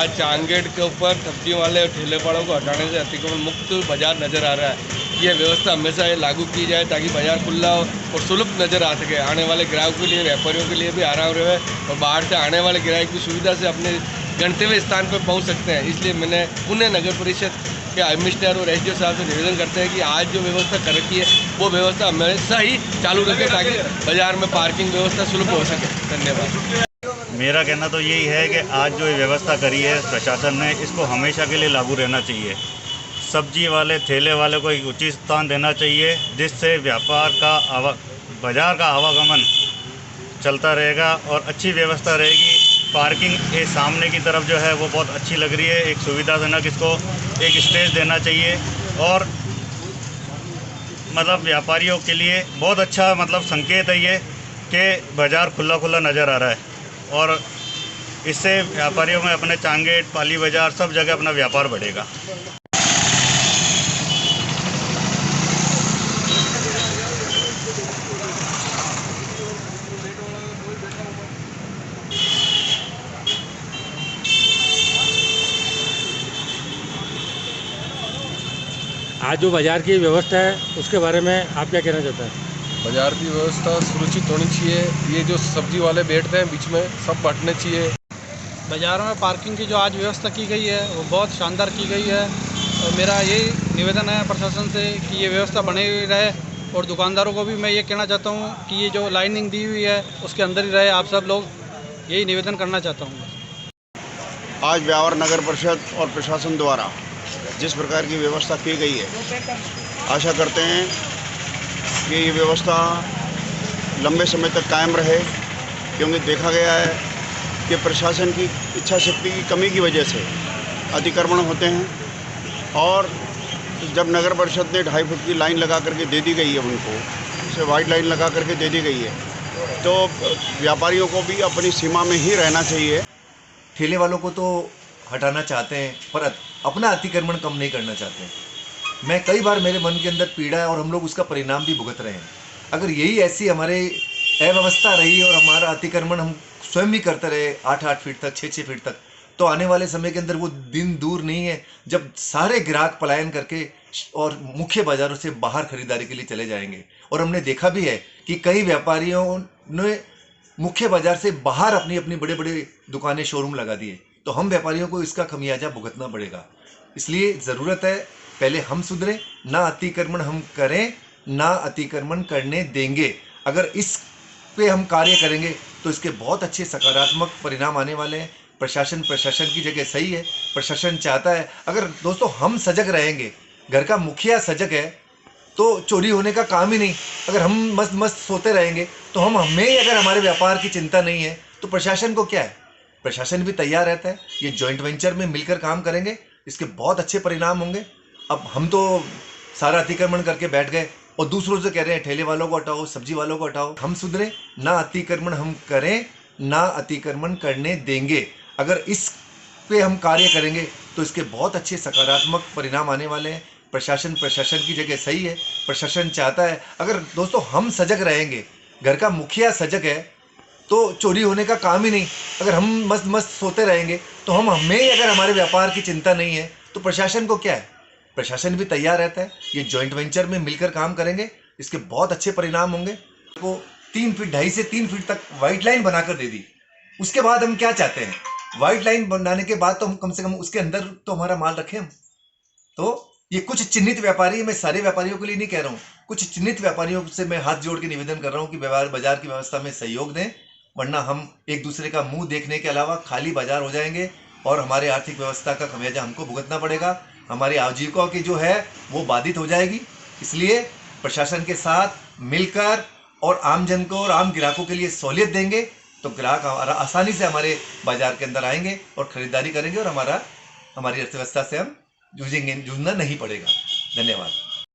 आज चांगेट के ऊपर सब्जी वाले और ठेले वालों को हटाने से अतिक्रमण मुक्त बाजार नज़र आ रहा है। यह व्यवस्था हमेशा ये लागू की जाए ताकि बाजार खुला हो और सुलभ नज़र आ सके। आने वाले ग्राहकों के लिए, व्यापारियों के लिए भी आराम रहे और बाहर से आने वाले ग्राहक भी सुविधा से अपने गंतव्य स्थान पर पहुंच सकते हैं। इसलिए मैंने पुणे नगर परिषद के एडमिनिस्ट्रेटर और एसडीओ साहब से निवेदन करते हैं कि आज जो व्यवस्था कर रखी है वो व्यवस्था हमेशा ही चालू रखें ताकि बाजार में पार्किंग व्यवस्था सुलभ हो सके। धन्यवाद। मेरा कहना तो यही है कि आज जो ये व्यवस्था करी है प्रशासन ने, इसको हमेशा के लिए लागू रहना चाहिए। सब्जी वाले, ठेले वाले को एक उचित स्थान देना चाहिए जिससे बाजार का आवागमन चलता रहेगा और अच्छी व्यवस्था रहेगी। पार्किंग के सामने की तरफ जो है वो बहुत अच्छी लग रही है, एक सुविधाजनक, इसको एक स्टेज देना चाहिए और मतलब व्यापारियों के लिए बहुत अच्छा मतलब संकेत है ये कि बाज़ार खुला खुला नज़र आ रहा है और इससे व्यापारियों में अपने चांगेट, पाली बाज़ार सब जगह अपना व्यापार बढ़ेगा। आज जो बाज़ार की व्यवस्था है उसके बारे में आप क्या कहना चाहते हैं? बाज़ार की व्यवस्था सुरक्षित होनी चाहिए। ये जो सब्जी वाले बैठते हैं बीच में, सब बांटने चाहिए। बाज़ारों में पार्किंग की जो आज व्यवस्था की गई है वो बहुत शानदार की गई है और मेरा यही निवेदन है प्रशासन से कि ये व्यवस्था बनी हुई रहे और दुकानदारों को भी मैं ये कहना चाहता हूँ कि ये जो लाइनिंग दी हुई है उसके अंदर ही रहे। आप सब लोग यही निवेदन करना चाहता हूँ। आज ब्यावर नगर परिषद और प्रशासन द्वारा जिस प्रकार की व्यवस्था की गई है, आशा करते हैं कि ये व्यवस्था लंबे समय तक कायम रहे, क्योंकि देखा गया है कि प्रशासन की इच्छा शक्ति की कमी की वजह से अतिक्रमण होते हैं और जब नगर परिषद ने 2.5 फुट की लाइन लगा करके दे दी गई है, उनको उसे वाइट लाइन लगा करके दे दी गई है, तो व्यापारियों को भी अपनी सीमा में ही रहना चाहिए। ठेले वालों को तो हटाना चाहते हैं पर अपना अतिक्रमण कम नहीं करना चाहते। मैं कई बार मेरे मन के अंदर पीड़ा है और हम लोग उसका परिणाम भी भुगत रहे हैं। अगर यही ऐसी हमारे अव्यवस्था रही और हमारा अतिक्रमण हम स्वयं भी करते रहे 8-8 फीट तक, 6-6 फीट तक, तो आने वाले समय के अंदर वो दिन दूर नहीं है जब सारे ग्राहक पलायन करके और मुख्य बाज़ारों से बाहर खरीदारी के लिए चले जाएंगे। और हमने देखा भी है कि कई व्यापारियों ने मुख्य बाज़ार से बाहर अपनी अपनी बड़े बड़े दुकानें, शोरूम लगा दिए, तो हम व्यापारियों को इसका खमियाजा भुगतना पड़ेगा। इसलिए ज़रूरत है पहले हम सुधरें, ना अतिक्रमण हम करें, ना अतिक्रमण करने देंगे। अगर इस पे हम कार्य करेंगे तो इसके बहुत अच्छे सकारात्मक परिणाम आने वाले हैं। प्रशासन की जगह सही है, प्रशासन चाहता है, अगर दोस्तों हम सजग रहेंगे, घर का मुखिया सजग है तो चोरी होने का काम ही नहीं। अगर हम मस्त मस्त सोते रहेंगे तो हमें अगर हमारे व्यापार की चिंता नहीं है तो प्रशासन को क्या है? प्रशासन भी तैयार रहता है। ये जॉइंट वेंचर में मिलकर काम करेंगे, इसके बहुत अच्छे परिणाम होंगे। अब हम तो सारा अतिक्रमण करके बैठ गए और दूसरों से कह रहे हैं ठेले वालों को हटाओ, सब्जी वालों को हटाओ। हम सुधरे, ना अतिक्रमण हम करें, ना अतिक्रमण करने देंगे। अगर इस पे हम कार्य करेंगे तो इसके बहुत अच्छे सकारात्मक परिणाम आने वाले हैं। प्रशासन की जगह सही है, प्रशासन चाहता है, अगर दोस्तों हम सजग रहेंगे, घर का मुखिया सजग है तो चोरी होने का काम ही नहीं। अगर हम मस्त मस्त सोते रहेंगे तो हमें अगर हमारे व्यापार की चिंता नहीं है तो प्रशासन को क्या है? प्रशासन भी तैयार रहता है। ये जॉइंट वेंचर में मिलकर काम करेंगे, इसके बहुत अच्छे परिणाम होंगे। वो 3 फीट, 2.5 से 3 फीट तक वाइट लाइन बनाकर दे दी। उसके बाद हम क्या चाहते हैं? वाइट लाइन बनाने के बाद तो हम कम से कम उसके अंदर तो हमारा माल रखें हम। तो ये कुछ चिन्हित व्यापारी, मैं सारे व्यापारियों के लिए नहीं कह रहा हूँ, कुछ चिन्हित व्यापारियों से मैं हाथ जोड़ के निवेदन कर रहा हूँ कि बाजार की व्यवस्था में सहयोग दें, वरना हम एक दूसरे का मुंह देखने के अलावा खाली बाजार हो जाएंगे और हमारे आर्थिक व्यवस्था का खमियाजा हमको भुगतना पड़ेगा। हमारी आजीविका की जो है वो बाधित हो जाएगी। इसलिए प्रशासन के साथ मिलकर और आम जन को और आम ग्राहकों के लिए सहूलियत देंगे तो ग्राहक आसानी से हमारे बाजार के अंदर आएंगे और खरीदारी करेंगे और हमारी अर्थव्यवस्था से हम जूझना नहीं पड़ेगा। धन्यवाद।